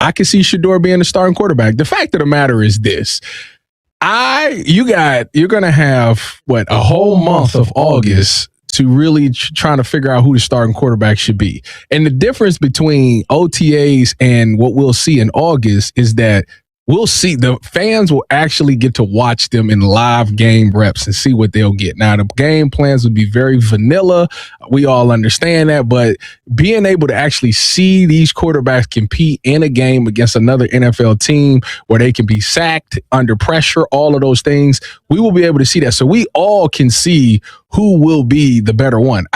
I can see Shedeur being the starting quarterback. The fact of the matter is this. You're going to have, a whole month of August to really trying to figure out who the starting quarterback should be. And the difference between OTAs and what we'll see in August is that we'll see the fans will actually get to watch them in live game reps and see what they'll get. Now, the game plans would be very vanilla. We all understand that, but being able to actually see these quarterbacks compete in a game against another NFL team where they can be sacked under pressure, all of those things, we will be able to see that. So we all can see who will be the better one.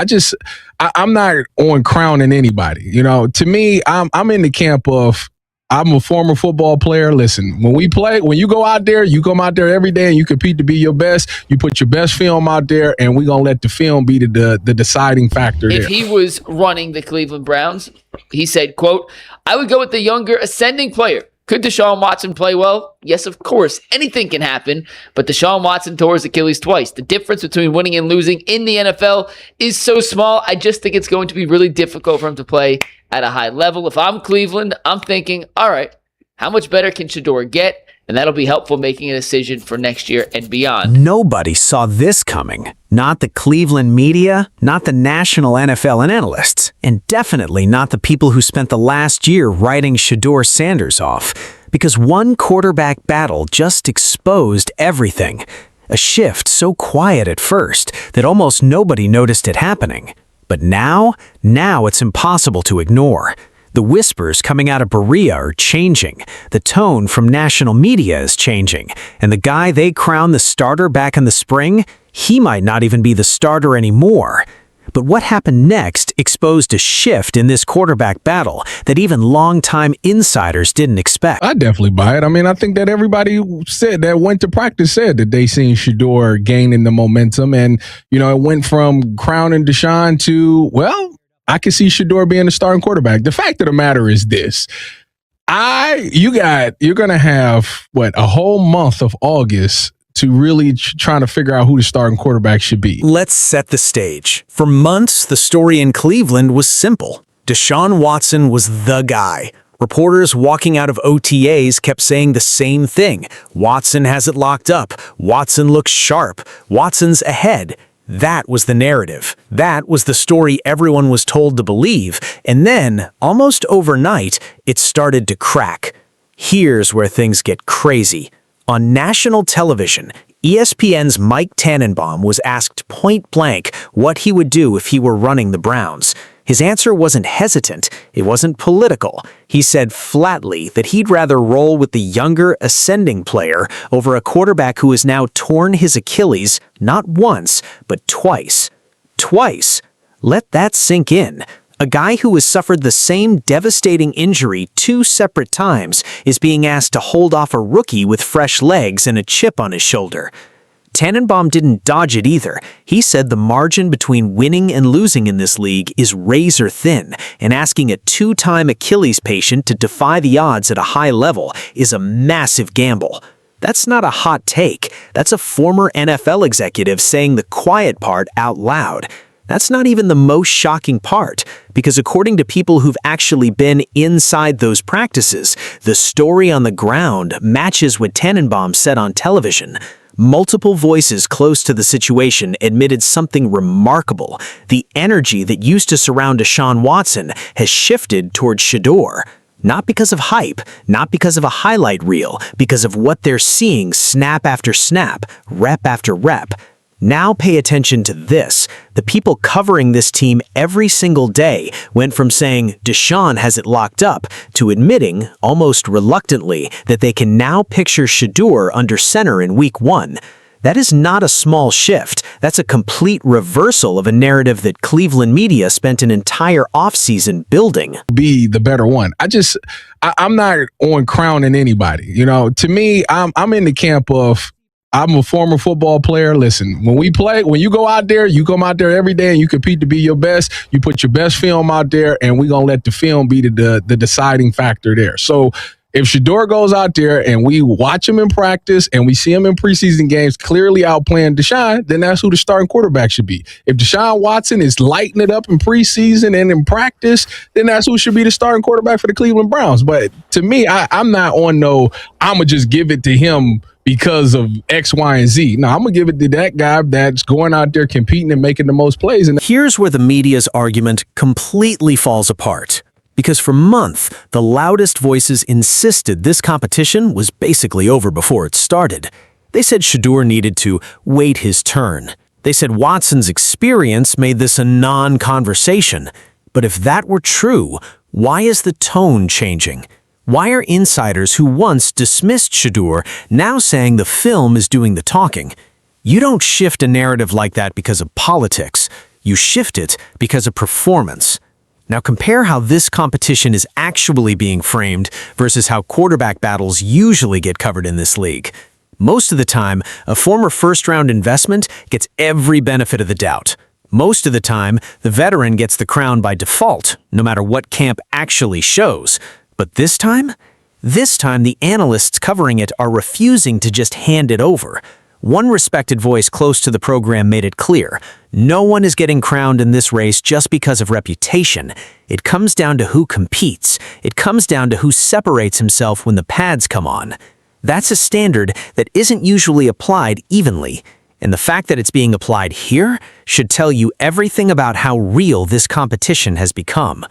I'm not on crowning anybody. To me, I'm in the camp of, I'm a former football player. Listen, when you go out there, you come out there every day and you compete to be your best. You put your best film out there, and we're going to let the film be the deciding factor there. If he was running the Cleveland Browns, he said, quote, "I would go with the younger ascending player. Could Deshaun Watson play well? Yes, of course. Anything can happen, but Deshaun Watson tore his Achilles twice. The difference between winning and losing in the NFL is so small. I just think it's going to be really difficult for him to play at a high level. If I'm Cleveland, I'm thinking, all right, how much better can Shedeur get? And that'll be helpful making a decision for next year and beyond." Nobody saw this coming. Not the Cleveland media, not the national NFL analysts, and definitely not the people who spent the last year writing Shedeur Sanders off. Because one quarterback battle just exposed everything. A shift so quiet at first that almost nobody noticed it happening. But now it's impossible to ignore. The whispers coming out of Berea are changing. The tone from national media is changing. And the guy they crowned the starter back in the spring, he might not even be the starter anymore. But what happened next exposed a shift in this quarterback battle that even longtime insiders didn't expect. I definitely buy it. I think that everybody said that went to practice said that they seen Shedeur gaining the momentum. And, it went from crowning Deshaun to, I can see Shedeur being the starting quarterback. The fact of the matter is this. You're going to have, a whole month of August to really trying to figure out who the starting quarterback should be. Let's set the stage. For months, the story in Cleveland was simple. Deshaun Watson was the guy. Reporters walking out of OTAs kept saying the same thing. Watson has it locked up. Watson looks sharp. Watson's ahead. That was the narrative. That was the story everyone was told to believe. And then, almost overnight, it started to crack. Here's where things get crazy. On national television, ESPN's Mike Tannenbaum was asked point-blank what he would do if he were running the Browns. His answer wasn't hesitant. It wasn't political. He said flatly that he'd rather roll with the younger, ascending player over a quarterback who has now torn his Achilles not once, but twice. Twice. Let that sink in. A guy who has suffered the same devastating injury 2 separate times is being asked to hold off a rookie with fresh legs and a chip on his shoulder. Tannenbaum didn't dodge it either. He said the margin between winning and losing in this league is razor thin, and asking a 2-time Achilles patient to defy the odds at a high level is a massive gamble. That's not a hot take. That's a former NFL executive saying the quiet part out loud. That's not even the most shocking part, because according to people who've actually been inside those practices, the story on the ground matches what Tannenbaum said on television. Multiple voices close to the situation admitted something remarkable. The energy that used to surround Deshaun Watson has shifted towards Shedeur. Not because of hype, not because of a highlight reel, because of what they're seeing snap after snap, rep after rep. Now pay attention to this. The people covering this team every single day went from saying Deshaun has it locked up to admitting, almost reluctantly, that they can now picture Shedeur under center in Week 1. That is not a small shift. That's a complete reversal of a narrative that Cleveland media spent an entire offseason building. Be the better one. I'm not on crowning anybody. To me, I'm in the camp of, I'm a former football player. Listen, when you go out there, you come out there every day and you compete to be your best. You put your best film out there, and we're going to let the film be the deciding factor there. So If Shedeur goes out there and we watch him in practice and we see him in preseason games clearly outplaying Deshaun, then that's who the starting quarterback should be. If Deshaun Watson is lighting it up in preseason and in practice, then that's who should be the starting quarterback for the Cleveland Browns. But to me, I'm not on I'm going to just give it to him because of X, Y, and Z. No, I'm going to give it to that guy that's going out there competing and making the most plays. And Here's where the media's argument completely falls apart. Because for months, the loudest voices insisted this competition was basically over before it started. They said Shedeur needed to wait his turn. They said Watson's experience made this a non-conversation. But if that were true, why is the tone changing? Why are insiders who once dismissed Shedeur now saying the film is doing the talking? You don't shift a narrative like that because of politics. You shift it because of performance. Now compare how this competition is actually being framed versus how quarterback battles usually get covered in this league. Most of the time, a former first-round investment gets every benefit of the doubt. Most of the time, the veteran gets the crown by default, no matter what camp actually shows. But this time, the analysts covering it are refusing to just hand it over. One respected voice close to the program made it clear, no one is getting crowned in this race just because of reputation. It comes down to who competes. It comes down to who separates himself when the pads come on. That's a standard that isn't usually applied evenly. And the fact that it's being applied here should tell you everything about how real this competition has become.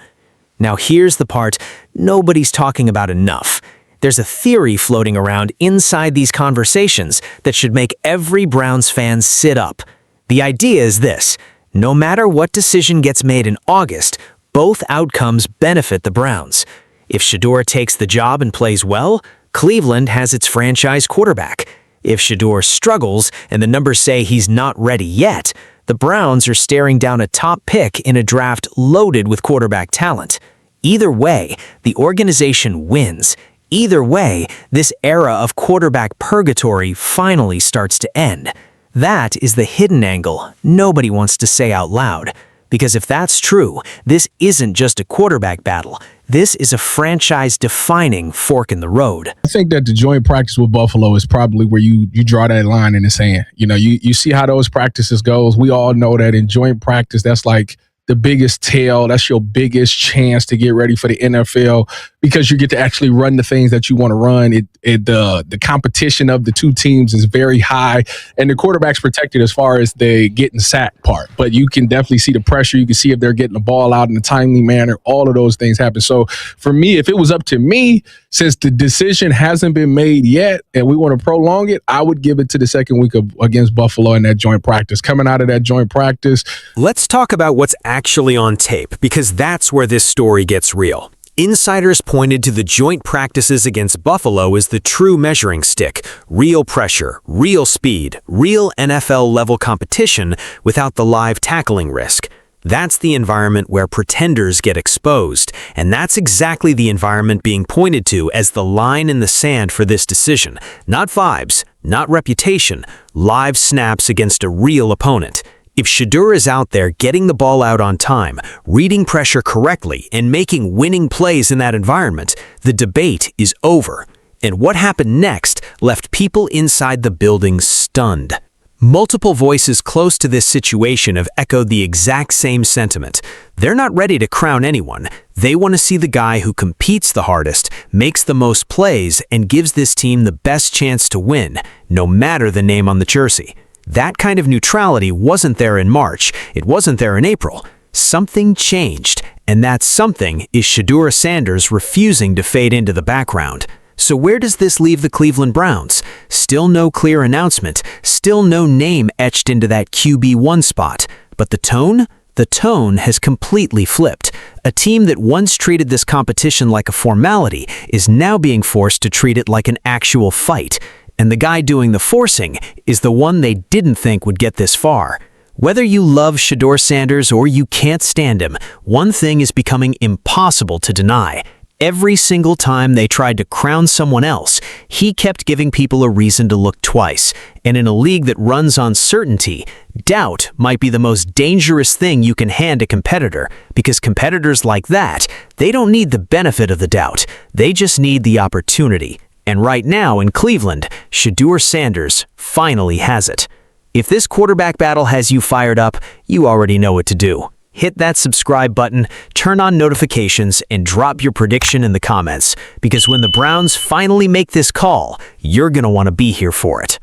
Now here's the part nobody's talking about enough. There's a theory floating around inside these conversations that should make every Browns fan sit up. The idea is this: no matter what decision gets made in August, both outcomes benefit the Browns. If Shedeur takes the job and plays well, Cleveland has its franchise quarterback. If Shedeur struggles and the numbers say he's not ready yet, the Browns are staring down a top pick in a draft loaded with quarterback talent. Either way, the organization wins. Either way, this era of quarterback purgatory finally starts to end. That is the hidden angle nobody wants to say out loud. Because if that's true, this isn't just a quarterback battle. This is a franchise-defining fork in the road. I think that the joint practice with Buffalo is probably where you draw that line in the sand. You see how those practices goes. We all know that in joint practice, that's like the biggest tell. That's your biggest chance to get ready for the NFL because you get to actually run the things that you want to run. The competition of the two teams is very high, and the quarterback's protected as far as the getting sacked part. But you can definitely see the pressure. You can see if they're getting the ball out in a timely manner. All of those things happen. So for me, if it was up to me, since the decision hasn't been made yet and we want to prolong it, I would give it to the second week against Buffalo in that joint practice. Coming out of that joint practice. Let's talk about what's actually on tape, because that's where this story gets real. Insiders pointed to the joint practices against Buffalo as the true measuring stick. Real pressure, real speed, real NFL-level competition without the live tackling risk. That's the environment where pretenders get exposed, and that's exactly the environment being pointed to as the line in the sand for this decision. Not vibes, not reputation, live snaps against a real opponent. If Shedeur is out there getting the ball out on time, reading pressure correctly, and making winning plays in that environment, the debate is over. And what happened next left people inside the building stunned. Multiple voices close to this situation have echoed the exact same sentiment. They're not ready to crown anyone. They want to see the guy who competes the hardest, makes the most plays, and gives this team the best chance to win, no matter the name on the jersey. That kind of neutrality wasn't there in March. It wasn't there in April. Something changed, and that something is Shedeur Sanders refusing to fade into the background. So where does this leave the Cleveland Browns? Still no clear announcement, still no name etched into that QB1 spot. But the tone? The tone has completely flipped. A team that once treated this competition like a formality is now being forced to treat it like an actual fight. And the guy doing the forcing is the one they didn't think would get this far. Whether you love Shedeur Sanders or you can't stand him, one thing is becoming impossible to deny. Every single time they tried to crown someone else, he kept giving people a reason to look twice. And in a league that runs on certainty, doubt might be the most dangerous thing you can hand a competitor, because competitors like that, they don't need the benefit of the doubt. They just need the opportunity. And right now in Cleveland, Shedeur Sanders finally has it. If this quarterback battle has you fired up, you already know what to do. Hit that subscribe button, turn on notifications, and drop your prediction in the comments, because when the Browns finally make this call, you're going to want to be here for it.